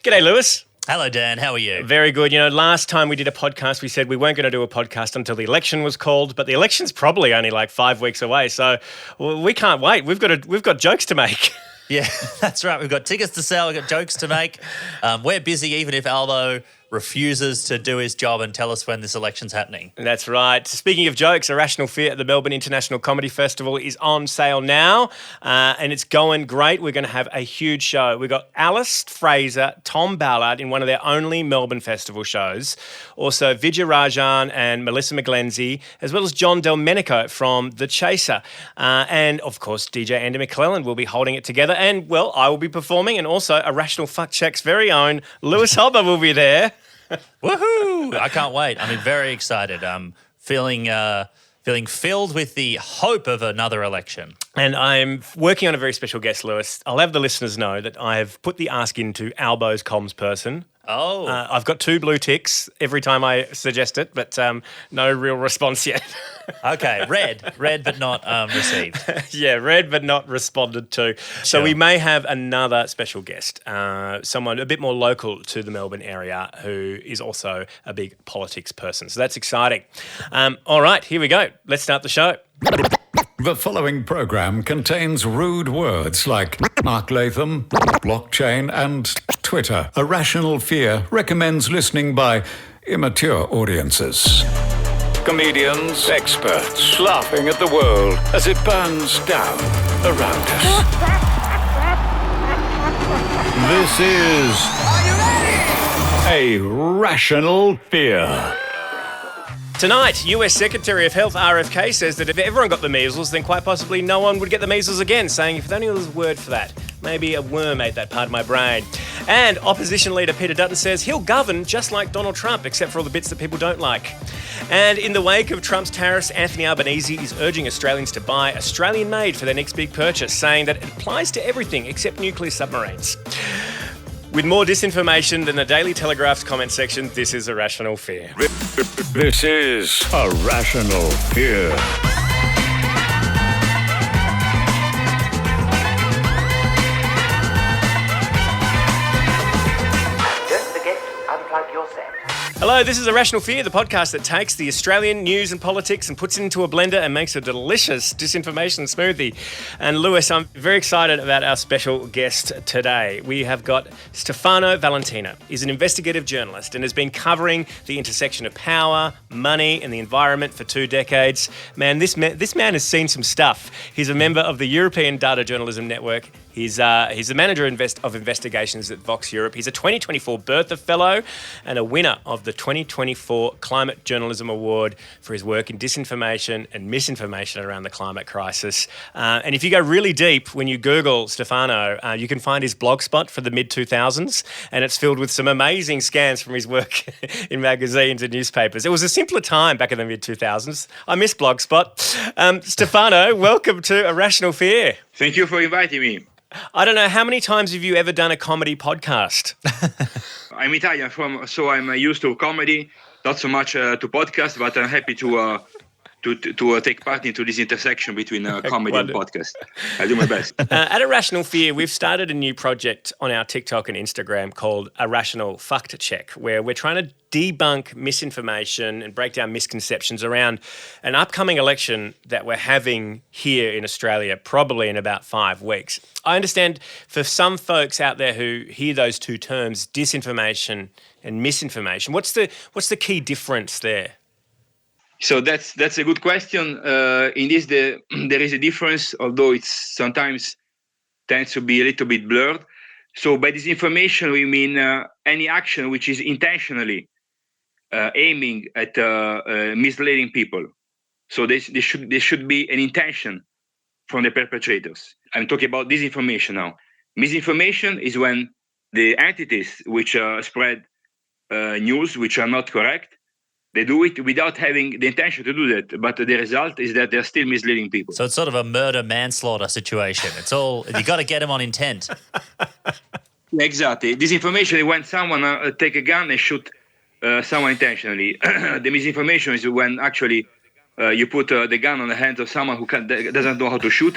G'day, Lewis. Hello, Dan. How are you? Very good. You know, last time we did a podcast, we said we weren't going to do a podcast until the election was called, but the election's probably only like 5 weeks away, so we can't wait. We've got jokes to make. Yeah, that's right. We've got tickets to sell. We've got jokes to make. We're busy, even if Albo refuses to do his job and tell us when this election's happening. That's right. Speaking of jokes, Irrational Fear at the Melbourne International Comedy Festival is on sale now, and it's going great. We're going to have a huge show. We've got Alice Fraser, Tom Ballard in one of their only Melbourne festival shows, also Vijay Rajan and Melissa McGlenzie, as well as John Delmenico from The Chaser. And, of course, DJ Andy McClellan will be holding it together. And, well, I will be performing, and also Irrational Fuck Check's very own Lewis Hobber will be there. Woohoo! I can't wait. I'm very excited. I'm feeling filled with the hope of another election. And I'm working on a very special guest, Lewis. I'll have the listeners know that I've put the ask into Albo's comms person. Oh. I've got 2 blue ticks every time I suggest it, but no real response yet. Okay, read but not received. Yeah, read but not responded to. So we may have another special guest, someone a bit more local to the Melbourne area who is also a big politics person. So that's exciting. All right, here we go. Let's start the show. The following program contains rude words like Mark Latham, blockchain, and Twitter. Irrational Fear recommends listening by immature audiences. Comedians, experts, laughing at the world as it burns down around us. This is a Rational Fear. Tonight, US Secretary of Health RFK says that if everyone got the measles, then quite possibly no one would get the measles again, saying if only there was a word for that. Maybe a worm ate that part of my brain. And opposition leader Peter Dutton says he'll govern just like Donald Trump, except for all the bits that people don't like. And in the wake of Trump's tariffs, Anthony Albanese is urging Australians to buy Australian-made for their next big purchase, saying that it applies to everything except nuclear submarines. With more disinformation than the Daily Telegraph's comment section, this is Irrational Fear. This is a Rational Fear. Don't forget to unplug your set. Hello, this is Irrational Fear, the podcast that takes the Australian news and politics and puts it into a blender and makes a delicious disinformation smoothie. And Lewis, I'm very excited about our special guest today. We have got Stefano Valentino. He's an investigative journalist and has been covering the intersection of power, money and the environment for 2 decades. Man, this man has seen some stuff. He's a member of the European Data Journalism Network. He's the manager of investigations at Vox Europe. He's a 2024 Bertha Fellow and a winner of the 2024 Climate Journalism Award for his work in disinformation and misinformation around the climate crisis. And if you go really deep, when you Google Stefano, you can find his blog spot for the mid-2000s, and it's filled with some amazing scans from his work in magazines and newspapers. It was a simpler time back in the mid-2000s. I miss Blogspot. Stefano, welcome to Irrational Fear. Thank you for inviting me. I don't know, how many times have you ever done a comedy podcast? I'm Italian, so I'm used to comedy, not so much to podcast, but I'm happy to take part into this intersection between comedy and podcast. I do my best. At Irrational Fear, we've started a new project on our TikTok and Instagram called Irrational Fuck Check, where we're trying to debunk misinformation and break down misconceptions around an upcoming election that we're having here in Australia, probably in about 5 weeks. I understand for some folks out there who hear those 2 terms, disinformation and misinformation, what's the key difference there? So that's a good question. In this, there is a difference, although it sometimes tends to be a little bit blurred. So by disinformation, we mean any action which is intentionally aiming at misleading people. So there should be an intention from the perpetrators. I'm talking about disinformation now. Misinformation is when the entities which spread news which are not correct, they do it without having the intention to do that, but the result is that they're still misleading people. So it's sort of a murder-manslaughter situation. It's all, you got to get them on intent. Exactly. Disinformation is when someone take a gun and shoot someone intentionally. The misinformation is when actually you put the gun on the hands of someone who doesn't know how to shoot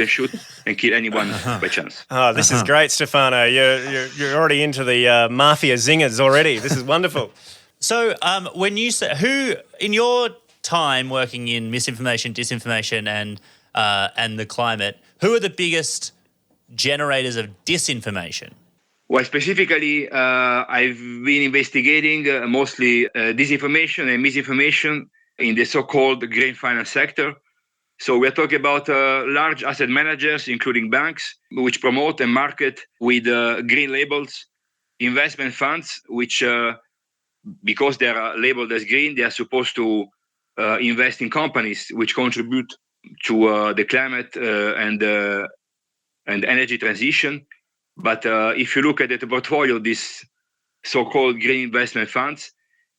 and kill anyone by chance. Oh, this is great, Stefano. You're already into the mafia zingers already. This is wonderful. So when you say, who, in your time working in misinformation, disinformation and the climate, who are the biggest generators of disinformation? Well, specifically, I've been investigating mostly disinformation and misinformation in the so-called green finance sector. So we're talking about large asset managers, including banks, which promote and market with green labels, investment funds, which, because they are labeled as green, they are supposed to invest in companies which contribute to the climate and energy transition. But if you look at the portfolio of these so-called green investment funds,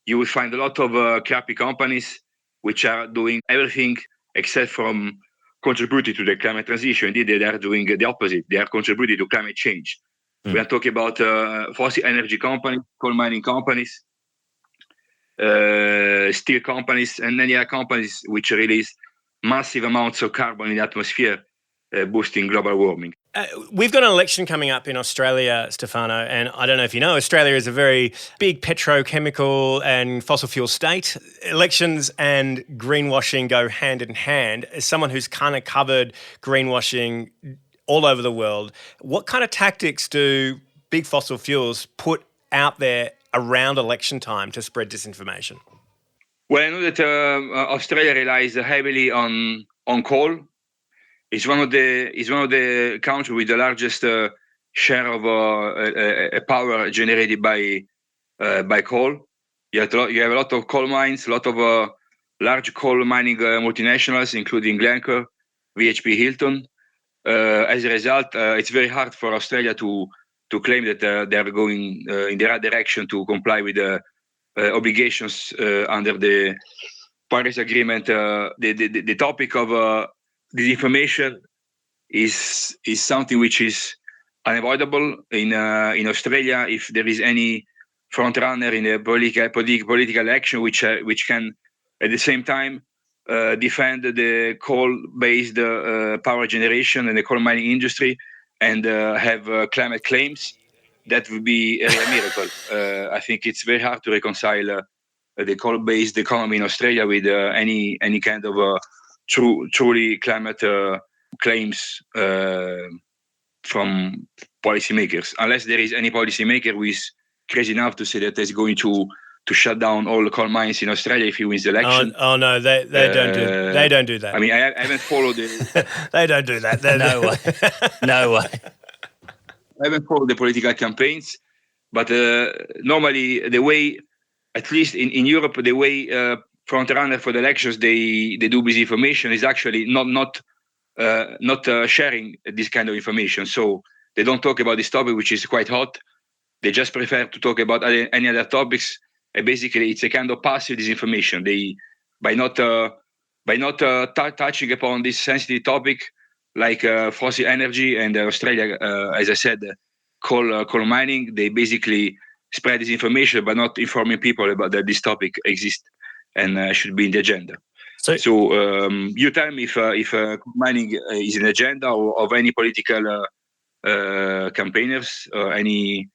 you will find a lot of crappy companies which are doing everything except from contributing to the climate transition. Indeed, they are doing the opposite. They are contributing to climate change. We are talking about fossil energy companies, coal mining companies, steel companies, and many other companies which release massive amounts of carbon in the atmosphere, boosting global warming. We've got an election coming up in Australia, Stefano, and I don't know if you know, Australia is a very big petrochemical and fossil fuel state. Elections and greenwashing go hand in hand. As someone who's kind of covered greenwashing all over the world, what kind of tactics do big fossil fuels put out there around election time to spread disinformation? Well, I know that Australia relies heavily on coal. It's one of the countries with the largest share of power generated by coal. You have a lot of coal mines, a lot of large coal mining multinationals, including Glencore, BHP, Hilton. As a result, it's very hard for Australia to claim that they are going in the right direction to comply with the obligations under the Paris Agreement. The topic of disinformation is something which is unavoidable in Australia. If there is any front runner in a political action which can at the same time defend the coal-based power generation and the coal mining industry and have climate claims, that would be a miracle. I think it's very hard to reconcile the coal-based economy in Australia with any kind of truly climate claims from policymakers, unless there is any policymaker who is crazy enough to say that he's going to shut down all the coal mines in Australia if he wins the election. Oh no, they don't do that. I mean, I haven't followed the. They don't do that. No way. No way. I haven't followed the political campaigns, but normally the way, at least in Europe, the way front runner for the elections they do misinformation is actually not sharing this kind of information. So they don't talk about this topic, which is quite hot. They just prefer to talk about any other topics. And basically, it's a kind of passive disinformation. They by not touching upon this sensitive topic like fossil energy and Australia, as I said, coal mining. They basically spread this information, but not informing people about that this topic exists and should be in the agenda. So you tell me if mining is an agenda of any political campaigners or any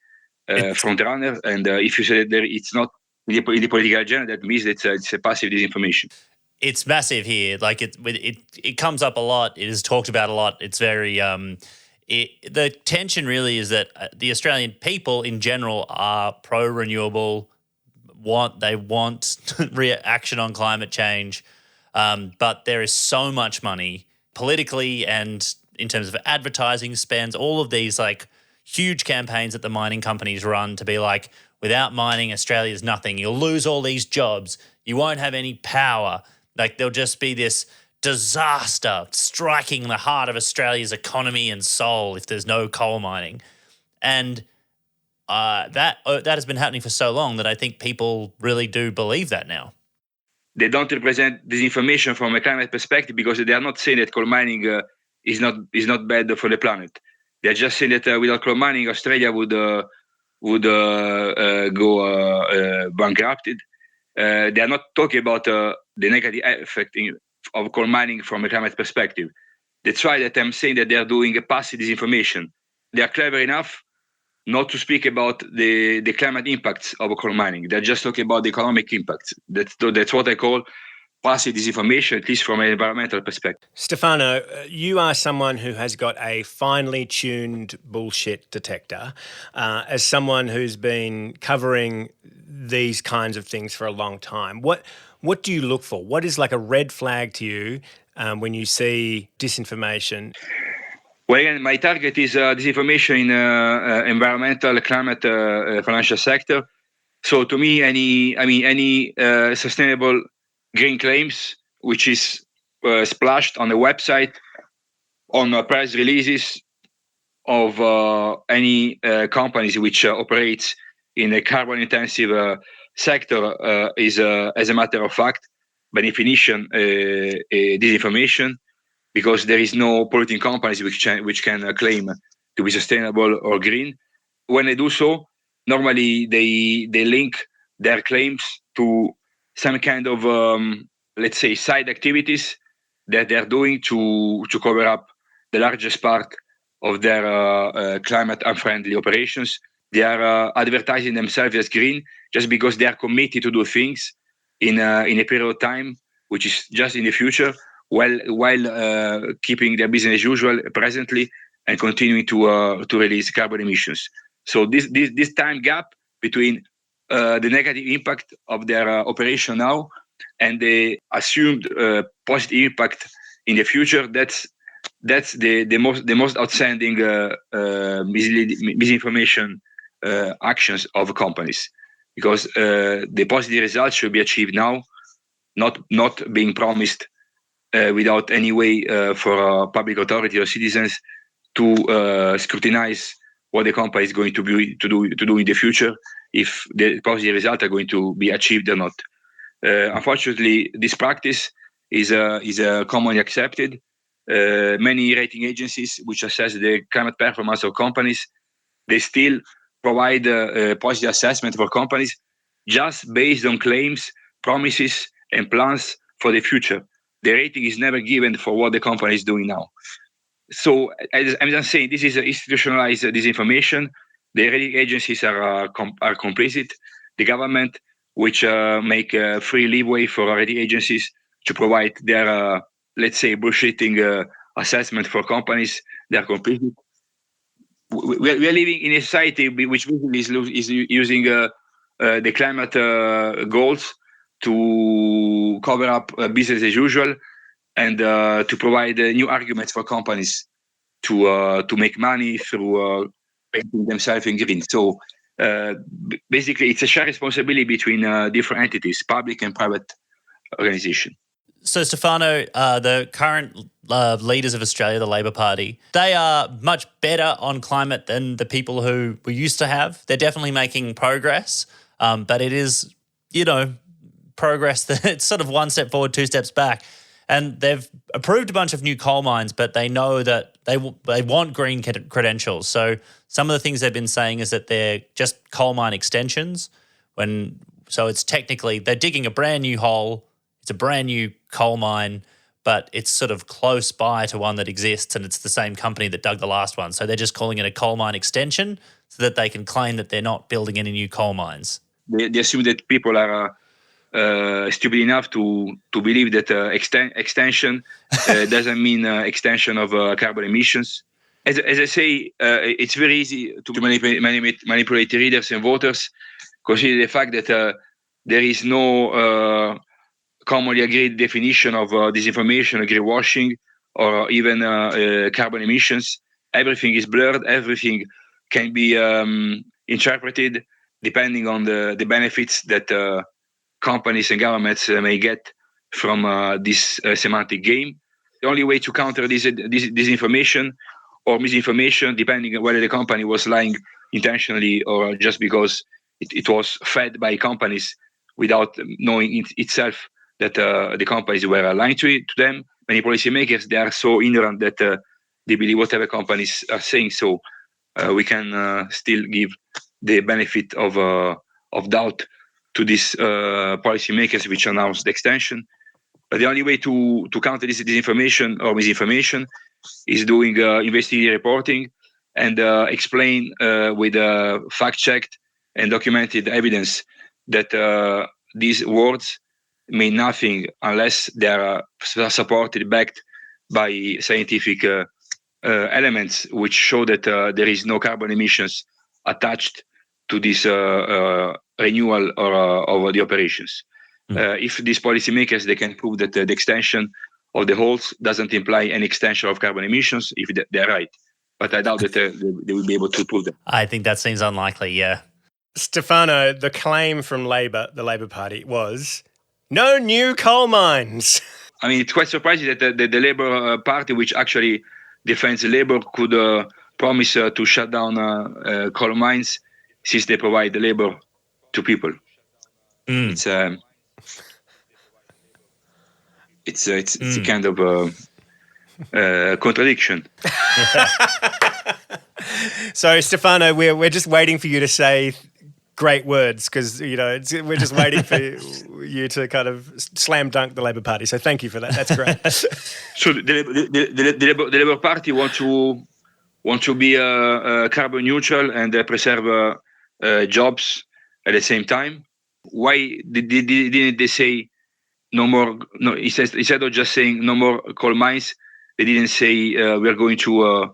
front runner, and if you say that it's not in the political agenda, that means it's a passive disinformation. It's massive here. Like it comes up a lot. It is talked about a lot. It's very the tension really is that the Australian people in general are pro-renewable. They want action on climate change, but there is so much money politically and in terms of advertising spends. All of these like huge campaigns that the mining companies run to be like, without mining, Australia's nothing. You'll lose all these jobs. You won't have any power. Like there'll just be this disaster striking the heart of Australia's economy and soul if there's no coal mining. And that has been happening for so long that I think people really do believe that now. They don't represent disinformation from a climate perspective because they are not saying that coal mining is not bad for the planet. They are just saying that without coal mining, Australia would go bankrupted. They are not talking about the negative effect of coal mining from a climate perspective. That's why that I'm saying that they are doing a passive disinformation. They are clever enough not to speak about the climate impacts of coal mining. They're just talking about the economic impacts. That's what I call passive disinformation, at least from an environmental perspective. Stefano, you are someone who has got a finely tuned bullshit detector. As someone who's been covering these kinds of things for a long time, what do you look for? What is like a red flag to you when you see disinformation? Well, again, my target is disinformation in environmental, climate, financial sector. So to me, any sustainable green claims, which is splashed on the website, on press releases of any companies which operates in a carbon-intensive sector, is, as a matter of fact, by definition, disinformation, because there is no polluting companies which can claim to be sustainable or green. When they do so, normally they link their claims to some kind of let's say side activities that they're doing to cover up the largest part of their climate unfriendly operations. They are advertising themselves as green just because they are committed to do things in a period of time which is just in the future, while keeping their business as usual presently and continuing to release carbon emissions. So this time gap between the negative impact of their operation now and the assumed positive impact in the future, that's the most outstanding misinformation actions of companies, because the positive results should be achieved now, not being promised without any way for public authority or citizens to scrutinize what the company is going to do in the future, if the positive results are going to be achieved or not. Unfortunately, this practice is commonly accepted. Many rating agencies which assess the climate performance of companies, they still provide a positive assessment for companies just based on claims, promises, and plans for the future. The rating is never given for what the company is doing now. So, as I'm saying, this is institutionalized disinformation. The rating agencies are complicit. The government, which make free leeway for rating agencies to provide their, let's say, bullshitting assessment for companies, they are complicit. We are living in a society which is using the climate goals to cover up business as usual, and to provide new arguments for companies to make money through painting themselves in green. So basically, it's a shared responsibility between different entities, public and private organization. So, Stefano, the current leaders of Australia, the Labor Party, they are much better on climate than the people who we used to have. They're definitely making progress, but it is, progress that it's sort of one step forward, two steps back. And they've approved a bunch of new coal mines, but they know that they want green credentials. So some of the things they've been saying is that they're just coal mine extensions. So it's technically, they're digging a brand new hole. It's a brand new coal mine, but it's sort of close by to one that exists, and it's the same company that dug the last one. So they're just calling it a coal mine extension so that they can claim that they're not building any new coal mines. They assume that people are stupid enough to believe that extension doesn't mean extension of carbon emissions. As I say, it's very easy to manipulate readers and voters, considering the fact that there is no commonly agreed definition of disinformation, greenwashing, or even carbon emissions. Everything is blurred. Everything can be interpreted depending on the benefits that companies and governments may get from this semantic game. The only way to counter this disinformation or misinformation, depending on whether the company was lying intentionally or just because it was fed by companies without knowing itself that the companies were lying to them. Many policymakers, they are so ignorant that they believe whatever companies are saying. So we can still give the benefit of doubt to these policymakers which announced the extension. The only way to counter this disinformation or misinformation is doing investigative reporting and explain with fact-checked and documented evidence that these words mean nothing unless they are supported, backed by scientific elements which show that there is no carbon emissions attached to this renewal or of the operations. If these policymakers, they can prove that the extension of the holes doesn't imply any extension of carbon emissions, if they're right. But I doubt that they will be able to prove that. I think that seems unlikely, yeah. Stefano, the claim from Labor, the Labor Party, was no new coal mines. I mean, it's quite surprising that the Labour Party, which actually defends labour, could promise to shut down coal mines since they provide the labour to people. It's a kind of contradiction. So, Stefano, we're just waiting for you to say great words because, we're just waiting for you to kind of slam dunk the Labor Party. So thank you for that. That's great. So the Labour Party want to be carbon neutral and preserve jobs at the same time. Why didn't they say no more? No, instead of just saying no more coal mines, they didn't say we are going to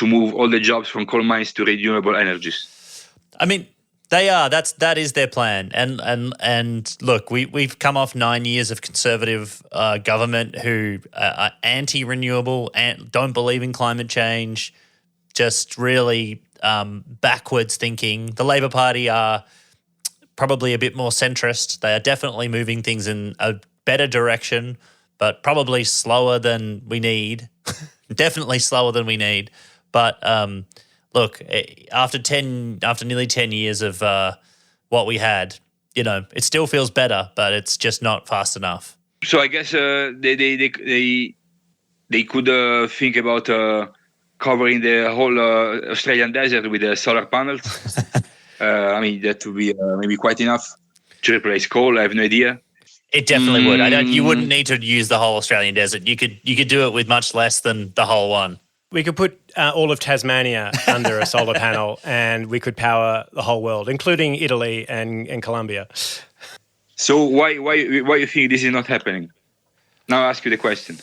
move all the jobs from coal mines to renewable energies. I mean, they are. That is their plan. And look, we've come off 9 years of Conservative government who are anti-renewable, and don't believe in climate change, just really backwards thinking. The Labor Party are probably a bit more centrist. They are definitely moving things in a better direction, but probably slower than we need. Definitely slower than we need. But look, after nearly 10 years of what we had, it still feels better, but it's just not fast enough. So I guess they could think about covering the whole Australian desert with solar panels. I mean, that would be maybe quite enough to replace coal. I have no idea. It definitely would. You wouldn't need to use the whole Australian desert. You could do it with much less than the whole one. We could put all of Tasmania under a solar panel and we could power the whole world, including Italy and Colombia. So why you think this is not happening? Now I ask you the question.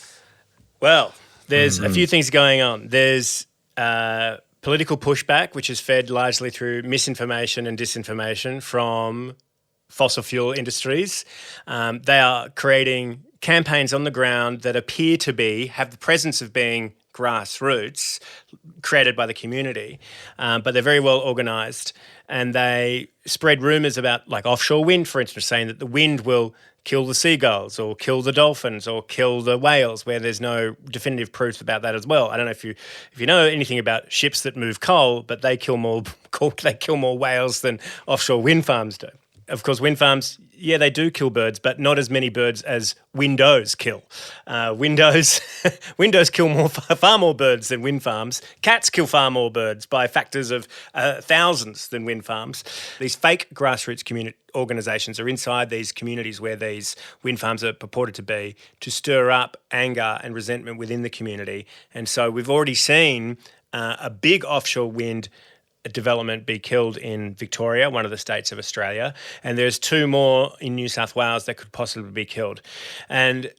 Well, there's a few things going on. There's political pushback, which is fed largely through misinformation and disinformation from fossil fuel industries. They are creating campaigns on the ground that appear to have the presence of being grassroots created by the community, but they're very well organised, and they spread rumours about, like offshore wind, for instance, saying that the wind will kill the seagulls or kill the dolphins or kill the whales, where there's no definitive proof about that as well. I don't know if you know anything about ships that move coal, but they kill more whales than offshore wind farms do. Of course, wind farms, yeah, they do kill birds, but not as many birds as windows kill. Windows kill far more birds than wind farms. Cats kill far more birds by factors of thousands than wind farms. These fake grassroots community organisations are inside these communities where these wind farms are purported to be, to stir up anger and resentment within the community. And so we've already seen a big offshore wind development be killed in Victoria, one of the states of Australia, and there's 2 more in New South Wales that could possibly be killed. And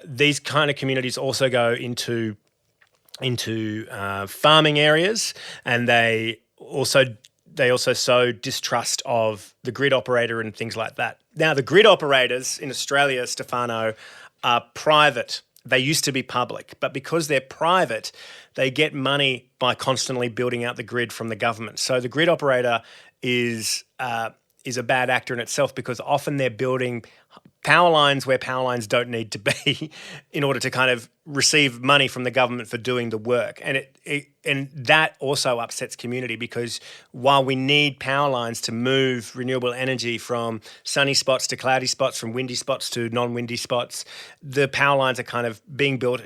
these kind of communities also go into farming areas, and they also sow distrust of the grid operator and things like that. Now, the grid operators in Australia, Stefano, are private. They used to be public, but because they're private, they get money by constantly building out the grid from the government. So the grid operator is a bad actor in itself, because often they're building power lines where power lines don't need to be in order to kind of receive money from the government for doing the work. And and that also upsets community, because while we need power lines to move renewable energy from sunny spots to cloudy spots, from windy spots to non-windy spots, the power lines are kind of being built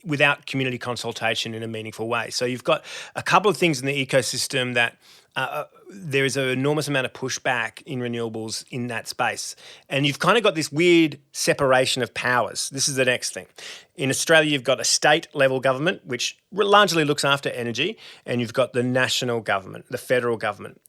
without community consultation in a meaningful way. So you've got a couple of things in the ecosystem that there is an enormous amount of pushback in renewables in that space. And you've kind of got this weird separation of powers. This is the next thing. In Australia, you've got a state-level government, which largely looks after energy, and you've got the national government, the federal government.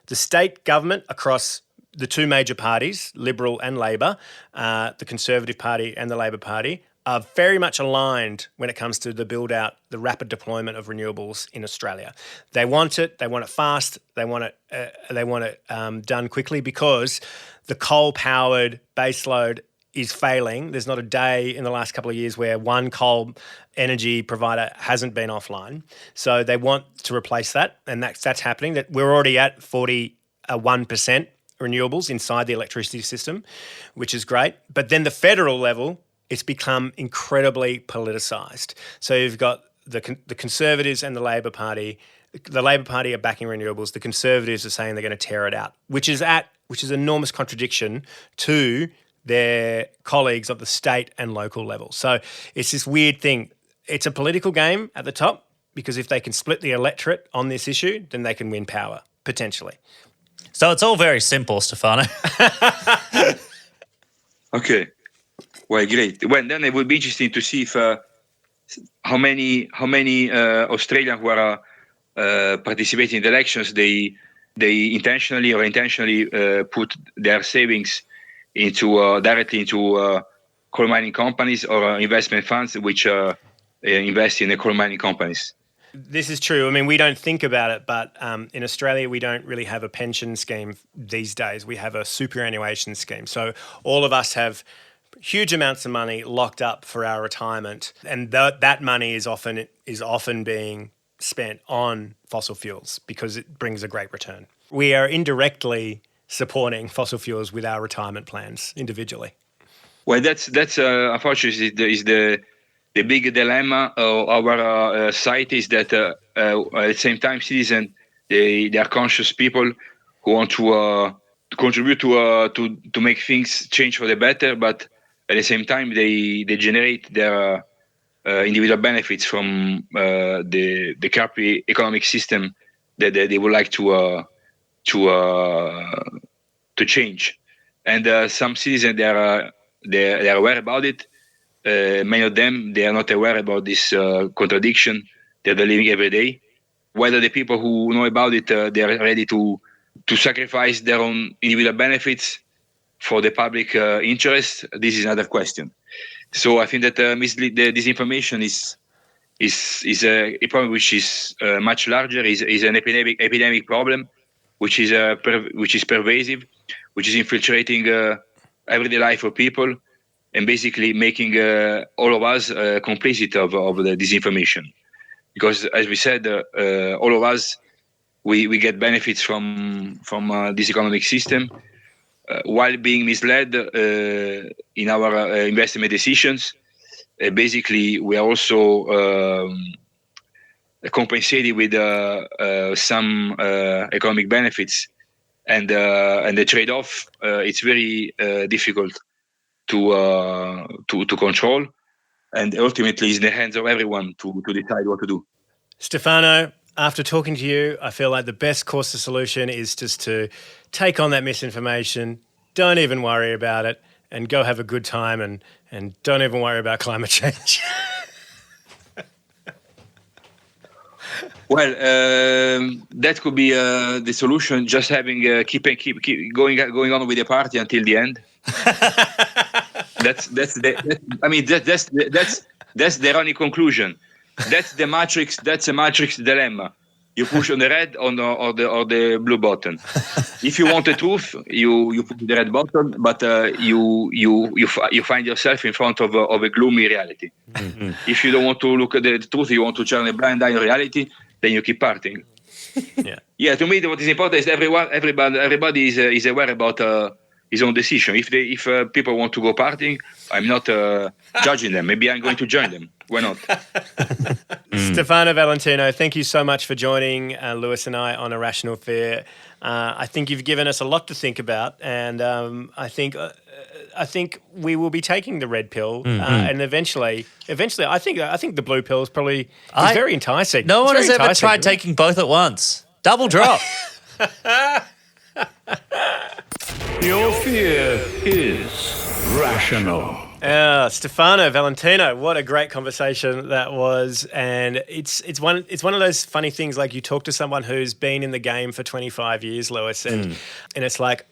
The state government across the two major parties, Liberal and Labor, the Conservative Party and the Labor Party, are very much aligned when it comes to the build-out, the rapid deployment of renewables in Australia. They want it fast, they want it done quickly, because the coal-powered baseload is failing. There's not a day in the last couple of years where one coal energy provider hasn't been offline. So they want to replace that, and that's happening. That we're already at 41% renewables inside the electricity system, which is great. But then the federal level, it's become incredibly politicised. So you've got the Conservatives and the Labor Party. The Labor Party are backing renewables. The Conservatives are saying they're going to tear it out, which is enormous contradiction to their colleagues at the state and local level. So it's this weird thing. It's a political game at the top, because if they can split the electorate on this issue, then they can win power, potentially. So it's all very simple, Stefano. Okay. Well, great. Well, then it would be interesting to see if how many Australians who are participating in the elections, they intentionally or unintentionally put their savings directly into coal mining companies or investment funds which invest in the coal mining companies. This is true. I mean, we don't think about it, but in Australia, we don't really have a pension scheme these days. We have a superannuation scheme. So all of us have huge amounts of money locked up for our retirement, and that money is often being spent on fossil fuels because it brings a great return. We are indirectly supporting fossil fuels with our retirement plans individually. Well, that's unfortunately is the big dilemma of our society, is that at the same time, citizens they are conscious people who want to contribute to make things change for the better, but at the same time they generate their individual benefits from the crappy economic system that they would like to change. And some citizens they are aware about it. Many of them they are not aware about this contradiction that they're living every day. Whether the people who know about it they are ready to sacrifice their own individual benefits for the public interest, this is another question. So I think that the disinformation is a problem which is much larger. Is an epidemic problem, which is pervasive, which is infiltrating everyday life of people, and basically making all of us complicit of the disinformation. Because as we said, all of us we get benefits from this economic system. While being misled in our investment decisions, basically we are also compensated with some economic benefits, and the trade-off it's very difficult to control, and ultimately it's in the hands of everyone to decide what to do. Stefano, after talking to you, I feel like the best course of solution is just to take on that misinformation, don't even worry about it, and go have a good time, and don't even worry about climate change. Well, that could be the solution. Just having keep going on with the party until the end. That's the running conclusion. That's the matrix. That's a matrix dilemma. You push on the red or the blue button. If you want the truth, you push the red button, but you find yourself in front of a gloomy reality. Mm-hmm. If you don't want to look at the truth, you want to turn a blind eye on reality, then you keep partying. Yeah. To me, what is important is everybody is aware about his own decision. If people want to go partying, I'm not judging them. Maybe I'm going to join them. Why not? Stefano Valentino, thank you so much for joining Lewis and I on Irrational Fear. I think you've given us a lot to think about, and I think I think we will be taking the red pill, and eventually, I think the blue pill is probably very enticing. No one It's has very ever enticing. tried taking both at once. Double drop. Your fear is rational. Stefano Valentino, what a great conversation that was, and it's one of those funny things. Like, you talk to someone who's been in the game for 25 years, Lewis, and it's like,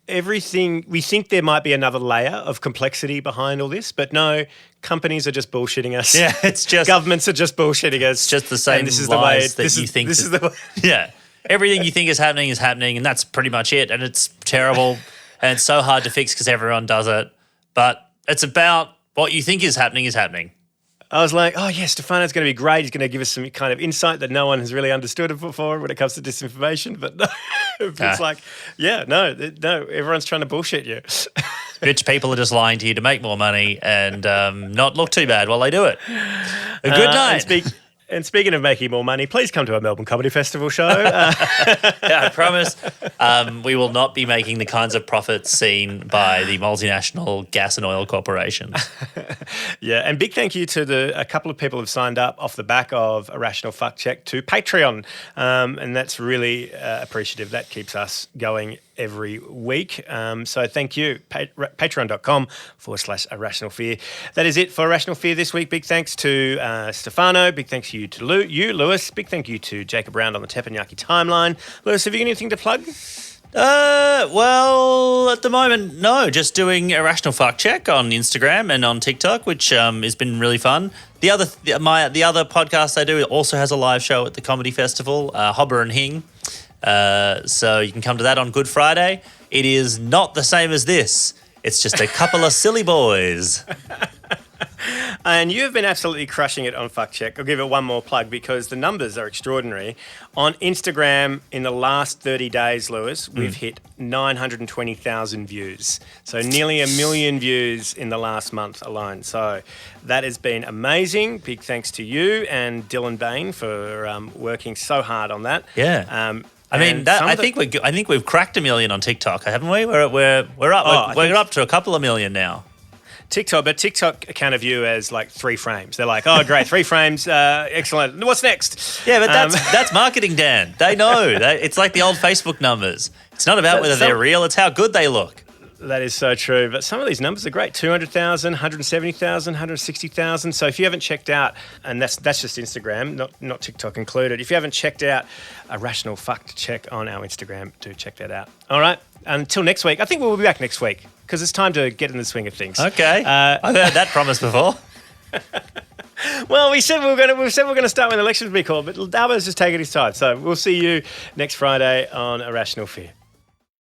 everything, we think there might be another layer of complexity behind all this, but no, companies are just bullshitting us. Yeah, it's just governments are just bullshitting us. It's just the same and this is lies the way, that you think. This is the way. Yeah, everything you think is happening, and that's pretty much it. And it's terrible, and it's so hard to fix because everyone does it. But it's about what you think is happening is happening. I was like, oh, yeah, Stefano's going to be great. He's going to give us some kind of insight that no one has really understood before when it comes to disinformation. But no, it's like, no, everyone's trying to bullshit you. Rich people are just lying to you to make more money and not look too bad while they do it. A good night. And speaking of making more money, please come to our Melbourne Comedy Festival show. I promise we will not be making the kinds of profits seen by the multinational gas and oil corporations. Yeah, and big thank you to a couple of people who've signed up off the back of A Rational Fuck Check to Patreon. And that's really appreciative. That keeps us going every week. So thank you. Patreon.com/A Rational Fear. That is it for A Rational Fear this week. Big thanks to Stefano. Big thanks to you, Lewis. Big thank you to Jacob Round on the Teppanyaki timeline. Lewis, have you got anything to plug? Well, at the moment, no. Just doing A Rational Fuck Check on Instagram and on TikTok, which has been really fun. The other podcast I do also has a live show at the comedy festival, Hobber and Hing. So you can come to that on Good Friday. It is not the same as this. It's just a couple of silly boys. And you have been absolutely crushing it on Fuck Check. I'll give it one more plug because the numbers are extraordinary. On Instagram, in the last 30 days, Lewis, we've hit 920,000 views. So nearly 1 million views in the last month alone. So that has been amazing. Big thanks to you and Dylan Bain for working so hard on that. Yeah. I think we've cracked 1 million on TikTok, haven't we? We're up to a couple of million now. TikTok account of you as like 3 frames. They're like, oh, great, 3 frames, excellent. What's next? Yeah, but that's marketing, Dan. They know. It's like the old Facebook numbers. It's not about whether they're real, it's how good they look. That is so true. But some of these numbers are great. 200,000, 170,000, 160,000. So if you haven't checked out, and that's just Instagram, not TikTok included. If you haven't checked out A Rational Fuck Check on our Instagram, do check that out. All right. Until next week. I think we'll be back next week because it's time to get in the swing of things. Okay. I've heard that promise before. Well, we said we're going to start when elections be called, but Darbo's just taking his time. So we'll see you next Friday on A Rational Fear.